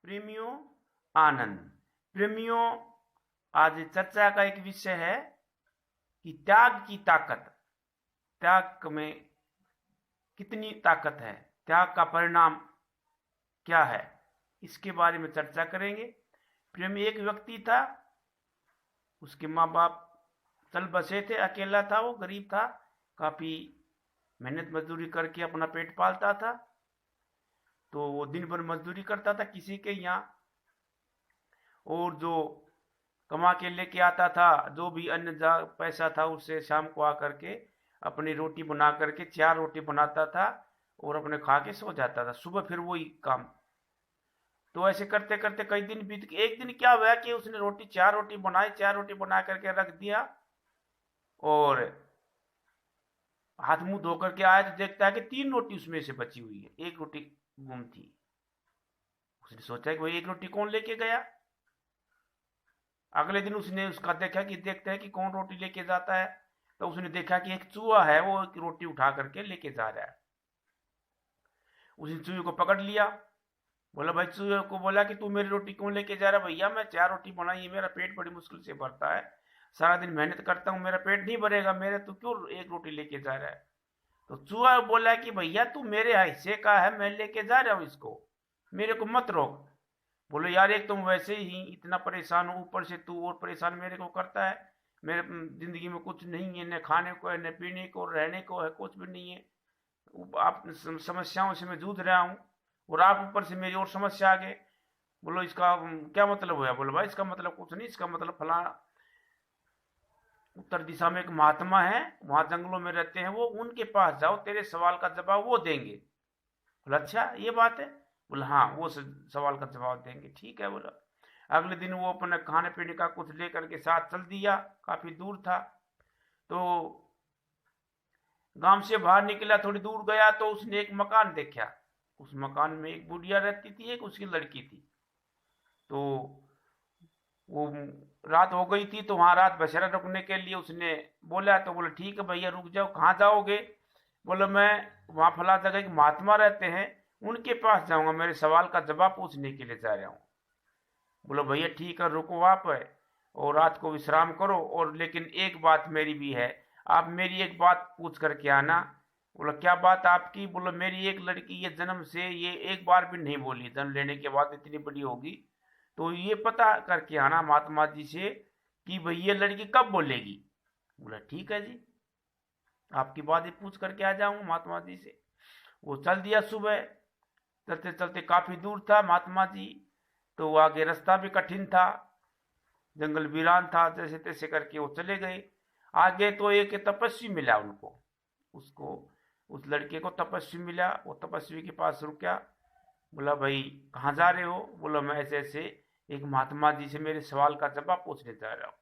प्रेमियों आनंद। प्रेमियों, आज चर्चा का एक विषय है कि त्याग की ताकत। त्याग में कितनी ताकत है, त्याग का परिणाम क्या है, इसके बारे में चर्चा करेंगे। प्रेमी एक व्यक्ति था, उसके माँ बाप चल बसे थे, अकेला था, वो गरीब था, काफी मेहनत मजदूरी करके अपना पेट पालता था। तो वो दिन भर मजदूरी करता था किसी के यहाँ, और जो कमा के लेके आता था, जो भी अन्य पैसा था, उससे शाम को आकर के अपनी रोटी बना करके 4 रोटी बनाता था और अपने खा के सो जाता था। सुबह फिर वही काम। तो ऐसे करते करते कई दिन बीत गए। एक दिन क्या हुआ कि उसने 4 रोटी बनाई, 4 रोटी बना करके रख दिया और हाथ मुंह धो करके आया तो देखता है कि 3 रोटी उसमें से बची हुई है, 1 रोटी गुम थी। उसने सोचा कि भाई 1 रोटी कौन लेके गया। अगले दिन उसने उसका देखा कि देखते हैं कि कौन रोटी लेके जाता है। तो उसने देखा कि एक चूहा है, वो एक रोटी उठा करके लेके जा रहा है। उसने चूहे को पकड़ लिया, बोला भाई, चूहे को बोला कि तू मेरी रोटी क्यों लेके जा रहा है। भैया मैं 4 रोटी बनाई है, मेरा पेट बड़ी मुश्किल से भरता है, सारा दिन मेहनत करता हूँ, मेरा पेट नहीं भरेगा, मेरे तू क्यों 1 रोटी लेके जा रहा है। तो चूहा बोला कि भैया तू मेरे हिस्से का है, मैं लेके जा रहा हूँ इसको, मेरे को मत रोक। बोलो यार, एक तुम वैसे ही इतना परेशान हो, ऊपर से तू और परेशान मेरे को करता है। मेरे जिंदगी में कुछ नहीं है, न खाने को है, न पीने को, रहने को है, कुछ भी नहीं है। आप समस्याओं से मैं जूझ रहा हूँ और आप ऊपर से मेरी और समस्या आ गए। बोलो इसका क्या मतलब हुआ। बोलो भाई इसका मतलब कुछ नहीं, इसका मतलब फला उत्तर दिशा में एक महात्मा है, वहां जंगलों में रहते हैं वो, उनके पास जाओ, तेरे सवाल का जवाब वो देंगे। बोला अच्छा ये बात है। बोला हाँ, वो सवाल का जवाब देंगे। ठीक है बोला। अगले दिन वो अपने खाने पीने का कुछ लेकर के साथ चल दिया, काफी दूर था। तो गांव से बाहर निकला, थोड़ी दूर गया तो उसने एक मकान देखा। उस मकान में एक बुढ़िया रहती थी, एक उसकी लड़की थी। तो वो रात हो गई थी, तो वहां रात बसेरा रुकने के लिए उसने बोला। तो बोले ठीक है भैया रुक जाओ। कहाँ जाओगे। बोले मैं वहां फला जगह एक महात्मा रहते हैं, उनके पास जाऊंगा, मेरे सवाल का जवाब पूछने के लिए जा रहा हूँ। बोलो भैया ठीक है, रुको आप और रात को विश्राम करो, और लेकिन एक बात मेरी भी है, आप मेरी एक बात पूछ करके आना। बोला क्या बात आपकी। बोलो मेरी एक लड़की ये जन्म से ये एक बार भी नहीं बोली, जन्म लेने के बाद इतनी बड़ी होगी, तो ये पता करके आना महात्मा जी से कि भाई ये लड़की कब बोलेगी। बोला ठीक है जी, आपकी बात ही पूछ करके आ जाऊंगा महात्मा जी से। वो चल दिया। सुबह चलते चलते काफी दूर था महात्मा जी, तो आगे रास्ता भी कठिन था, जंगल वीरान था, जैसे तैसे करके वो चले गए। आगे तो एक तपस्वी मिला उनको, उसको उस लड़के को तपस्वी मिला। वो तपस्वी के पास रुका। बोला भाई कहाँ जा रहे हो। बोला मैं ऐसे ऐसे एक महात्मा जी से मेरे सवाल का जवाब पूछने जा रहा हूँ।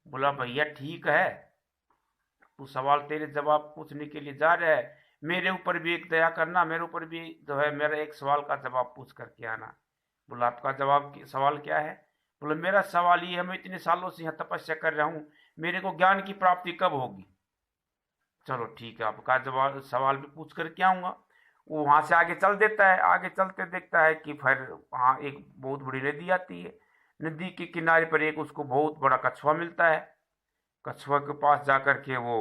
बोला भैया ठीक है, तू सवाल तेरे जवाब पूछने के लिए जा रहा है, मेरे ऊपर भी एक दया करना, मेरे ऊपर भी जो है मेरा एक सवाल का जवाब पूछ करके आना। बोला आपका सवाल क्या है। बोला मेरा सवाल ये है, मैं इतने सालों से यहाँ तपस्या कर रहा हूँ, मेरे को ज्ञान की प्राप्ति कब होगी। चलो ठीक है, आपका जवाब सवाल भी पूछ करके आऊंगा। वो वहां से आगे चल देता है। आगे चलते देखता है कि फिर वहां एक बहुत बड़ी नदी आती है। नदी के किनारे पर एक उसको बहुत बड़ा कछुआ मिलता है। कछुआ के पास जाकर के वो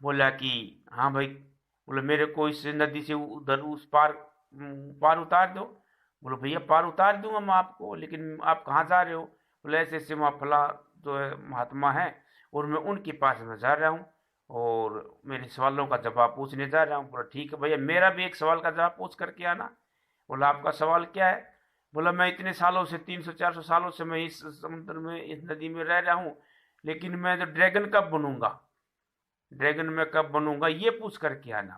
बोला कि हाँ भाई, बोले मेरे को इस नदी से उधर उस पार उतार दो। बोलो भैया पार उतार दूंगा मैं आपको, लेकिन आप कहाँ जा रहे हो। बोले ऐसे ऐसे वहाँ फला जो है महात्मा है और मैं उनके पास में जा रहा हूँ और मेरे सवालों का जवाब पूछने जा रहा हूँ। बोला ठीक है भैया, मेरा भी एक सवाल का जवाब पूछ करके आना। बोला आपका सवाल क्या है। बोला मैं इतने सालों से 300-400 सालों से मैं इस समुद्र में, इस नदी में रह रहा हूँ, लेकिन मैं जो ड्रैगन कब बनूंगा, ड्रैगन में कब बनूंगा, ये पूछ करके आना।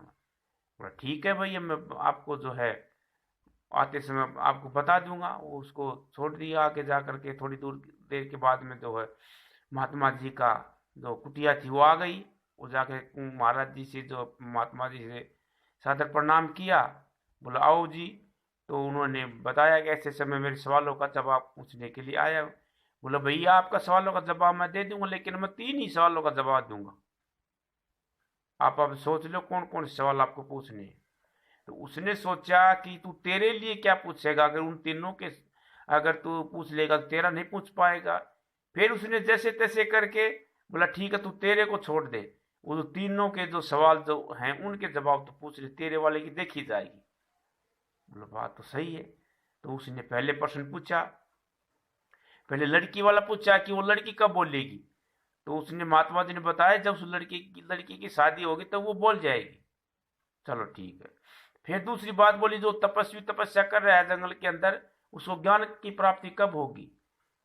बोला ठीक है भैया, मैं आपको जो है आते समय आपको बता दूंगा। वो उसको छोड़ दिया। आगे जा करके थोड़ी दूर देर के बाद में जो है महात्मा जी का जो कुटिया थी वो आ गई। वो जाके महाराज जी से, जो महात्मा जी से सादर प्रणाम किया। बोला आओ जी। तो उन्होंने बताया कि ऐसे समय मेरे सवालों का जवाब पूछने के लिए आया। बोला भैया आपका सवालों का जवाब मैं दे दूंगा, लेकिन मैं 3 ही सवालों का जवाब दूंगा। आप अब सोच लो कौन कौन से सवाल आपको पूछने हैं। तो उसने सोचा कि तू तेरे लिए क्या पूछेगा, अगर उन तीनों के अगर तू पूछ लेगा तो तेरा नहीं पूछ पाएगा। फिर उसने जैसे तैसे करके बोला ठीक है तू तेरे को छोड़ दे, वो जो तीनों के जो सवाल जो हैं उनके जवाब तो पूछ ले, तेरे वाले की देखी जाएगी। बोला बात तो सही है। तो उसने पहले प्रश्न पूछा, पहले लड़की वाला पूछा कि वो लड़की कब बोलेगी। तो उसने महात्मा जी ने बताया जब उस लड़की की शादी होगी तब वो बोल जाएगी। चलो ठीक है। फिर दूसरी बात बोली, जो तपस्वी तपस्या कर रहा है जंगल के अंदर, उसको ज्ञान की प्राप्ति कब होगी।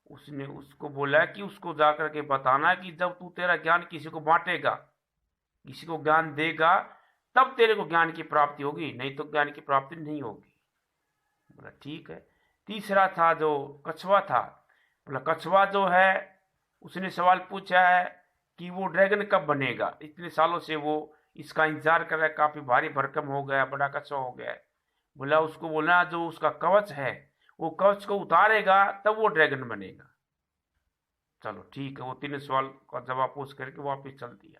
उसने उसको बोला कि उसको जाकर के बताना कि जब तू तेरा ज्ञान किसी को बांटेगा, किसी को ज्ञान देगा, तब तेरे को ज्ञान की प्राप्ति होगी, नहीं तो ज्ञान की प्राप्ति नहीं होगी। बोला ठीक है। तीसरा था जो कछुआ था, बोला कछुआ जो है उसने सवाल पूछा है कि वो ड्रैगन कब बनेगा, इतने सालों से वो इसका इंतजार कर रहा है, काफी भारी भरकम हो गया, बड़ा कछुआ हो गया है। बोला उसको बोलना जो उसका कवच है वो कवच को उतारेगा तब वो ड्रैगन बनेगा। चलो ठीक है, वो तीन सवाल का जवाब पूछ करके वापिस चल दिया।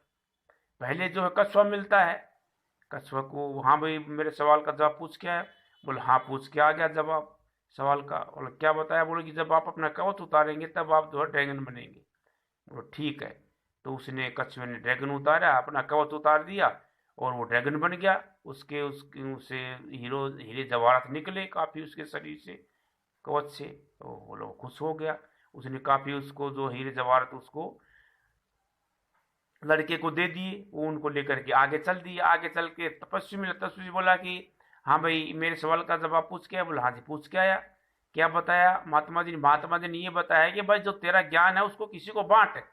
पहले जो है कछुआ मिलता है, कछुआ को हाँ भाई मेरे सवाल का जवाब पूछ के आया। बोले हाँ पूछ के आ गया जवाब सवाल का। बोले क्या बताया। बोले कि जब आप अपना कवच उतारेंगे तब आप जो है ड्रैगन बनेंगे। बोले ठीक है। तो उसने कछुए ने ड्रैगन उतारा, अपना कवच उतार दिया और वो ड्रैगन बन गया। उसके उसके उसे हीरे जवाहरात निकले काफी उसके शरीर से, कवच से। तो वो लोग खुश हो गया। उसने काफी उसको जो हीरे जवाहरात उसको लड़के को दे दिए, वो उनको लेकर के आगे चल दिए। आगे चल के तपस्वी बोला कि हाँ भाई मेरे सवाल का जवाब पूछ के आया। बोला हाँ जी पूछ के आया। क्या बताया महात्मा जी ने ये बताया कि भाई जो तेरा ज्ञान है उसको किसी को बांट,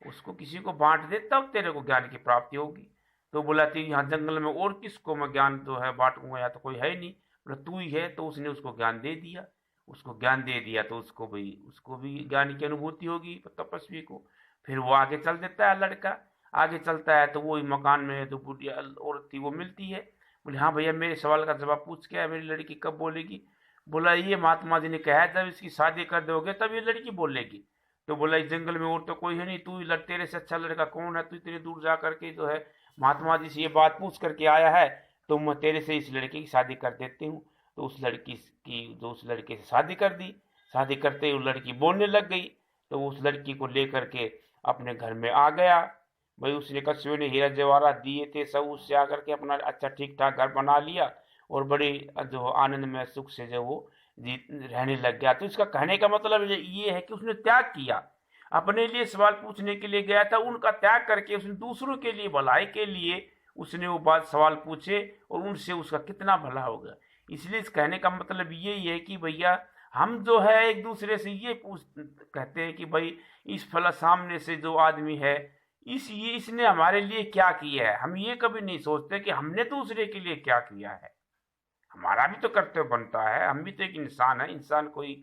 उसको किसी को बांट दे तब तेरे को ज्ञान की प्राप्ति होगी। तो बोला कि यहाँ जंगल में और किसको मैं ज्ञान जो है बांटूंगा, या तो कोई है ही नहीं। बोला तू ही है। तो उसने उसको ज्ञान दे दिया। उसको ज्ञान दे दिया तो उसको भी ज्ञान की अनुभूति होगी तपस्वी को। फिर वो आगे चल देता है लड़का। आगे चलता है तो वो मकान में जो बुढ़िया औरत थी वो मिलती है। बोले हाँ भैया मेरे सवाल का जवाब पूछ के, मेरी लड़की कब बोलेगी। बोला ये महात्मा जी ने कहा है जब इसकी शादी कर दोगे तब ये लड़की बोलेगी। तो बोला इस जंगल में और तो कोई है नहीं, तू ही तेरे से अच्छा लड़का कौन है, तू इतनी दूर जा करके जो है महात्मा जी से ये बात पूछ करके आया है, तो मैं तेरे से इस लड़के की शादी कर देती हूँ। तो उस लड़की की जो उस लड़के से शादी कर दी। शादी करते ही वो लड़की बोलने लग गई। तो उस लड़की को लेकर के अपने घर में आ गया। भाई उसने कछुए ने हीरा जवाहरात दिए थे सब, उससे आकर के अपना अच्छा ठीक ठाक घर बना लिया और बड़े जो आनंद में सुख से जो वो रहने लग गया। तो इसका कहने का मतलब ये है कि उसने त्याग किया, अपने लिए सवाल पूछने के लिए गया था, उनका त्याग करके उसने दूसरों के लिए भलाई के लिए उसने वो बात सवाल पूछे और उनसे उसका कितना भला होगा। इसलिए इस कहने का मतलब यही है कि भैया हम जो है एक दूसरे से ये कहते हैं कि भाई इस फला सामने से जो आदमी है इसने हमारे लिए क्या किया है। हम ये कभी नहीं सोचते कि हमने दूसरे के लिए क्या किया है। हमारा भी तो कर्तव्य बनता है, हम भी तो एक इंसान है, इंसान कोई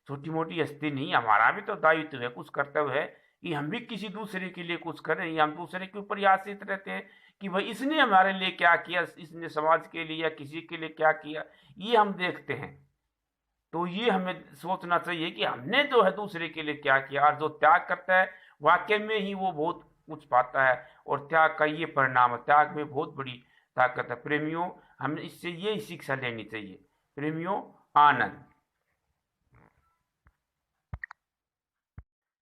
छोटी मोटी हस्ती नहीं। हमारा भी तो दायित्व है, कुछ कर्तव्य है कि हम भी किसी दूसरे के लिए कुछ करें, या हम दूसरे के ऊपर आश्रित रहते हैं कि भाई इसने हमारे लिए क्या किया, इसने समाज के लिए या किसी के लिए क्या किया, ये हम देखते हैं। तो ये हमें सोचना चाहिए कि हमने जो है दूसरे के लिए क्या किया। और जो त्याग करता है वाकई में ही वो बहुत कुछ पाता है, और त्याग का ये परिणाम है, त्याग में बहुत बड़ी ताकत है। प्रेमियों हमें इससे ये शिक्षा लेनी चाहिए। प्रेमियों आनंद।